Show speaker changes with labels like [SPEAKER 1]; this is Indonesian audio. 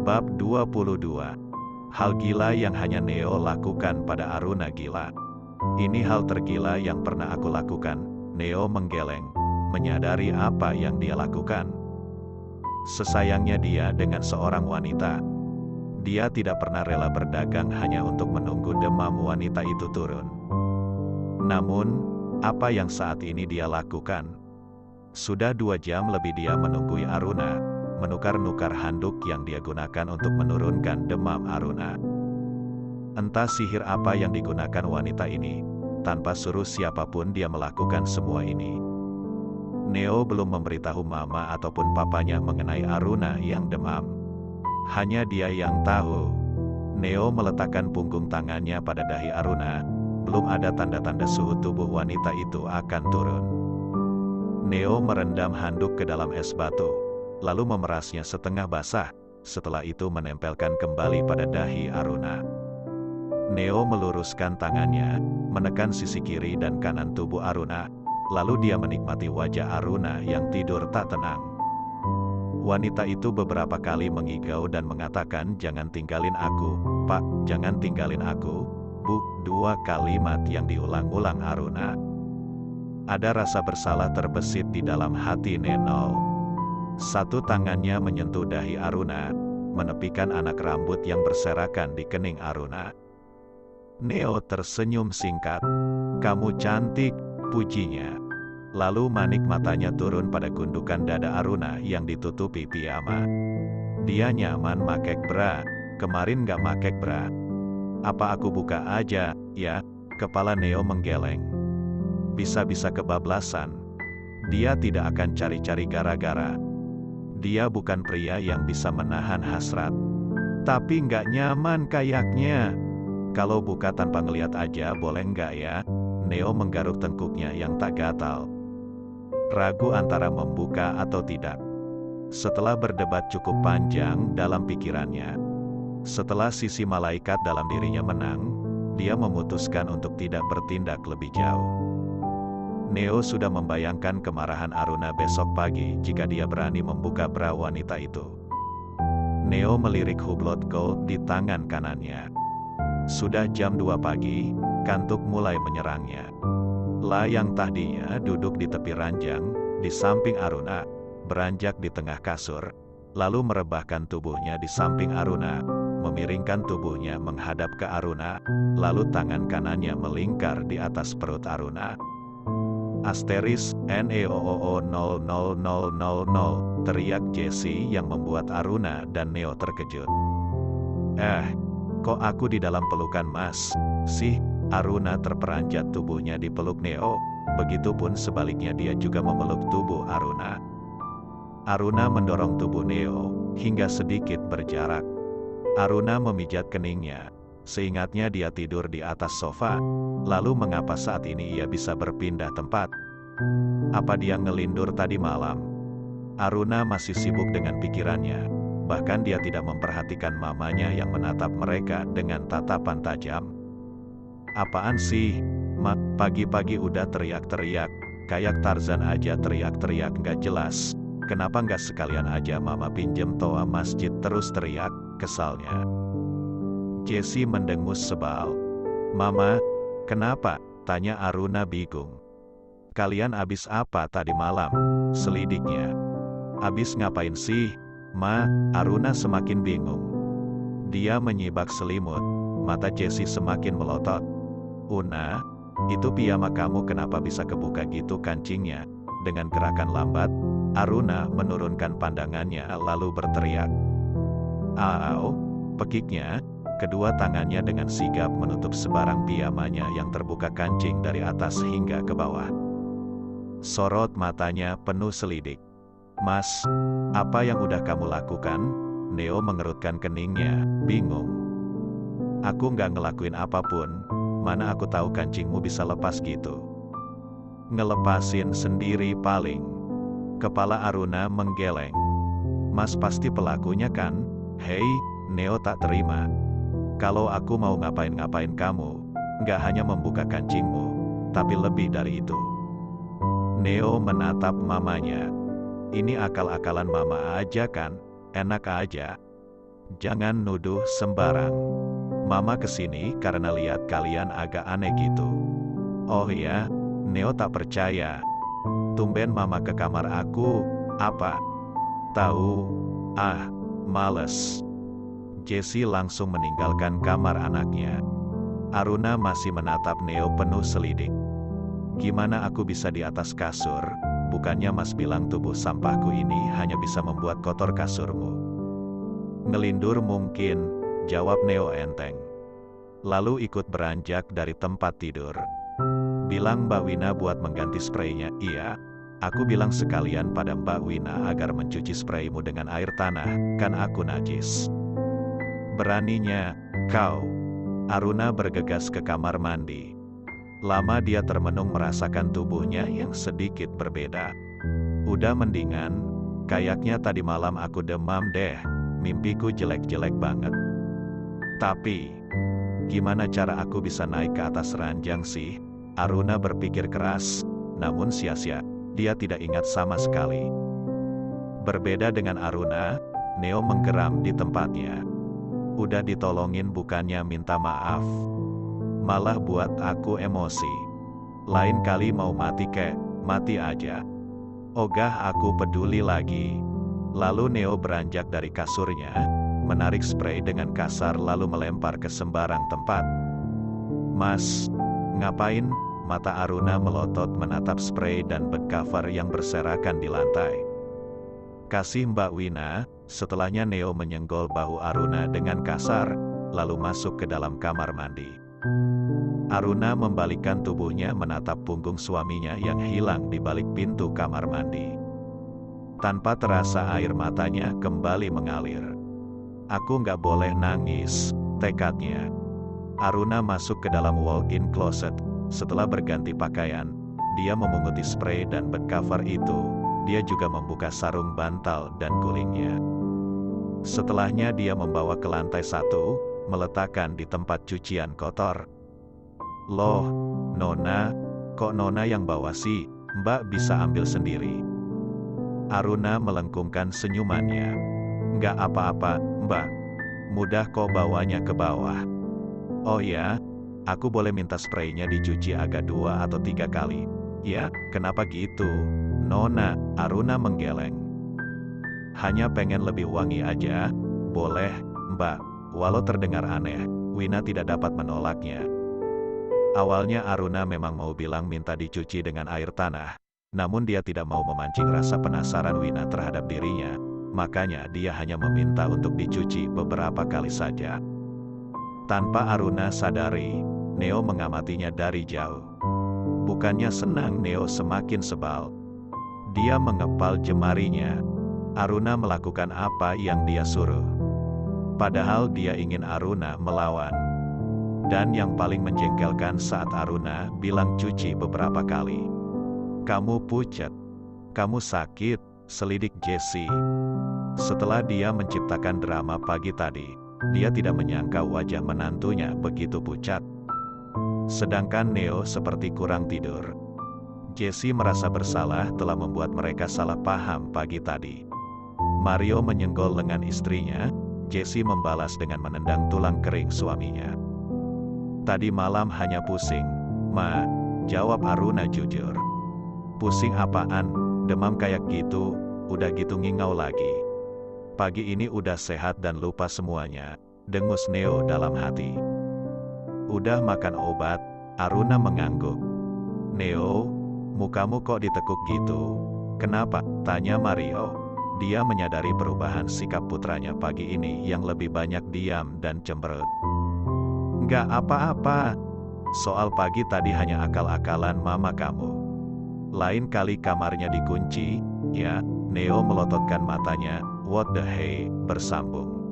[SPEAKER 1] Bab 22. Hal gila yang hanya Neo lakukan pada Aruna gila. Ini hal tergila yang pernah aku lakukan. Neo menggeleng, menyadari apa yang dia lakukan. Sesayangnya dia dengan seorang wanita. Dia tidak pernah rela berdagang hanya untuk menunggu demam wanita itu turun. Namun, apa yang saat ini dia lakukan? Sudah 2 jam lebih dia menunggui Aruna, menukar-nukar handuk yang dia gunakan untuk menurunkan demam Aruna. Entah sihir apa yang digunakan wanita ini, tanpa suruh siapapun dia melakukan semua ini. Neo belum memberitahu mama ataupun papanya mengenai Aruna yang demam. Hanya dia yang tahu. Neo meletakkan punggung tangannya pada dahi Aruna, belum ada tanda-tanda suhu tubuh wanita itu akan turun. Neo merendam handuk ke dalam es batu, lalu memerasnya setengah basah, setelah itu menempelkan kembali pada dahi Aruna. Neo meluruskan tangannya, menekan sisi kiri dan kanan tubuh Aruna, lalu dia menikmati wajah Aruna yang tidur tak tenang. Wanita itu beberapa kali mengigau dan mengatakan, "Jangan tinggalin aku, Pak, jangan tinggalin aku, Bu." 2 kalimat yang diulang-ulang Aruna. Ada rasa bersalah terbesit di dalam hati Neno. Satu tangannya menyentuh dahi Aruna, menepikan anak rambut yang berserakan di kening Aruna. Neo tersenyum singkat. "Kamu cantik," pujinya. Lalu manik matanya turun pada gundukan dada Aruna yang ditutupi piyama. Dia nyaman makek bra, kemarin gak makek bra. "Apa aku buka aja, ya?" Kepala Neo menggeleng. Bisa-bisa kebablasan. Dia tidak akan cari-cari gara-gara. Dia bukan pria yang bisa menahan hasrat. Tapi nggak nyaman kayaknya. "Kalau buka tanpa ngeliat aja boleh nggak ya?" Neo menggaruk tengkuknya yang tak gatal. Ragu antara membuka atau tidak. Setelah berdebat cukup panjang dalam pikirannya. Setelah sisi malaikat dalam dirinya menang, dia memutuskan untuk tidak bertindak lebih jauh. Neo sudah membayangkan kemarahan Aruna besok pagi jika dia berani membuka bra wanita itu. Neo melirik hublot gold di tangan kanannya. Sudah jam 2 pagi, kantuk mulai menyerangnya. La yang tadinya duduk di tepi ranjang, di samping Aruna, beranjak di tengah kasur, lalu merebahkan tubuhnya di samping Aruna, memiringkan tubuhnya menghadap ke Aruna, lalu tangan kanannya melingkar di atas perut Aruna. Asteris NEOOO0000, teriak Jesse yang membuat Aruna dan Neo terkejut. Kok aku di dalam pelukan Mas sih?" Aruna terperanjat tubuhnya di peluk Neo, begitupun sebaliknya dia juga memeluk tubuh Aruna. Aruna mendorong tubuh Neo, hingga sedikit berjarak. Aruna memijat keningnya, seingatnya dia tidur di atas sofa, lalu mengapa saat ini ia bisa berpindah tempat? Apa dia ngelindur tadi malam? Aruna masih sibuk dengan pikirannya, bahkan dia tidak memperhatikan mamanya yang menatap mereka dengan tatapan tajam. "Apaan sih, Ma? Pagi-pagi udah teriak-teriak, kayak Tarzan aja teriak-teriak nggak jelas. Kenapa nggak sekalian aja Mama pinjem toa masjid?" terus teriak, kesalnya. Jesse mendengus sebal. "Mama, kenapa?" tanya Aruna bingung. "Kalian abis apa tadi malam?" selidiknya. "Abis ngapain sih, Ma?" Aruna semakin bingung. Dia menyibak selimut, mata Jesse semakin melotot. "Una, itu piyama kamu kenapa bisa kebuka gitu kancingnya?" Dengan gerakan lambat, Aruna menurunkan pandangannya lalu berteriak. "Au!" pekiknya, kedua tangannya dengan sigap menutup sebarang piyamanya yang terbuka kancing dari atas hingga ke bawah. Sorot matanya penuh selidik. "Mas, apa yang udah kamu lakukan?" Neo mengerutkan keningnya, bingung. "Aku nggak ngelakuin apapun. Mana aku tahu kancingmu bisa lepas gitu." "Ngelepasin sendiri paling." Kepala Aruna menggeleng. "Mas pasti pelakunya kan?" "Hei," Neo tak terima. "Kalau aku mau ngapain-ngapain kamu, nggak hanya membuka kancingmu, tapi lebih dari itu." Neo menatap mamanya. "Ini akal-akalan Mama aja kan? Enak aja." Jangan nuduh sembarang. Mama kesini karena lihat kalian agak aneh gitu. Oh ya, Neo tak percaya. Tumben mama ke kamar aku, apa? Tahu? Ah, males. Jessie langsung meninggalkan kamar anaknya. Aruna masih menatap Neo penuh selidik. Gimana aku bisa di atas kasur? Bukannya Mas bilang tubuh sampahku ini hanya bisa membuat kotor kasurmu. Ngelindur mungkin, jawab Neo enteng. Lalu ikut beranjak dari tempat tidur. Bilang Mbak Wina buat mengganti spraynya. Iya, aku bilang sekalian pada Mbak Wina agar mencuci spraymu dengan air tanah, kan aku najis. Beraninya, kau. Aruna bergegas ke kamar mandi. Lama dia termenung merasakan tubuhnya yang sedikit berbeda. Udah mendingan, kayaknya tadi malam aku demam deh, mimpiku jelek-jelek banget. Tapi, gimana cara aku bisa naik ke atas ranjang sih? Aruna berpikir keras, namun sia-sia, dia tidak ingat sama sekali. Berbeda dengan Aruna, Neo menggeram di tempatnya. Udah ditolongin bukannya minta maaf. Malah buat aku emosi. Lain kali mau mati kek, mati aja. Ogah aku peduli lagi. Lalu Neo beranjak dari kasurnya, menarik spray dengan kasar lalu melempar ke sembarang tempat. Mas, ngapain? Mata Aruna melotot menatap spray dan bed cover yang berserakan di lantai. Kasih Mbak Wina. Setelahnya Neo menyenggol bahu Aruna dengan kasar, lalu masuk ke dalam kamar mandi. Aruna membalikkan tubuhnya menatap punggung suaminya yang hilang di balik pintu kamar mandi. Tanpa terasa air matanya kembali mengalir. Aku nggak boleh nangis, tekadnya. Aruna masuk ke dalam walk-in closet. Setelah berganti pakaian, dia memunguti spray dan bed cover itu. Dia juga membuka sarung bantal dan gulingnya. Setelahnya dia membawa ke lantai 1, meletakkan di tempat cucian kotor. Loh, Nona, kok Nona yang bawa sih? Mbak bisa ambil sendiri. Aruna melengkungkan senyumannya. Nggak apa-apa, Mbak. Mudah kok bawanya ke bawah. Oh ya, aku boleh minta spraynya dicuci agak 2 atau 3 kali. Ya, kenapa gitu? Nona, Aruna menggeleng. Hanya pengen lebih wangi aja. Boleh, Mbak. Walau terdengar aneh, Wina tidak dapat menolaknya. Awalnya Aruna memang mau bilang minta dicuci dengan air tanah, namun dia tidak mau memancing rasa penasaran Wina terhadap dirinya, makanya dia hanya meminta untuk dicuci beberapa kali saja. Tanpa Aruna sadari, Neo mengamatinya dari jauh. Bukannya senang, Neo semakin sebal. Dia mengepal jemarinya. Aruna melakukan apa yang dia suruh. Padahal dia ingin Aruna melawan. Dan yang paling menjengkelkan saat Aruna bilang cuci beberapa kali. Kamu pucat. Kamu sakit, selidik Jessie. Setelah dia menciptakan drama pagi tadi, dia tidak menyangka wajah menantunya begitu pucat. Sedangkan Neo seperti kurang tidur. Jessie merasa bersalah telah membuat mereka salah paham pagi tadi. Mario menyenggol lengan istrinya, Jessie membalas dengan menendang tulang kering suaminya. Tadi malam hanya pusing, Ma, jawab Aruna jujur. Pusing apaan, demam kayak gitu, udah gitu ngingau lagi. Pagi ini udah sehat dan lupa semuanya, dengus Neo dalam hati. Udah makan obat, Aruna mengangguk. Neo, mukamu kok ditekuk gitu? Kenapa? Tanya Mario. Dia menyadari perubahan sikap putranya pagi ini yang lebih banyak diam dan cemberut. Nggak apa-apa. Soal pagi tadi hanya akal-akalan mama kamu. Lain kali kamarnya dikunci, ya. Neo melototkan matanya. What the hey, bersambung.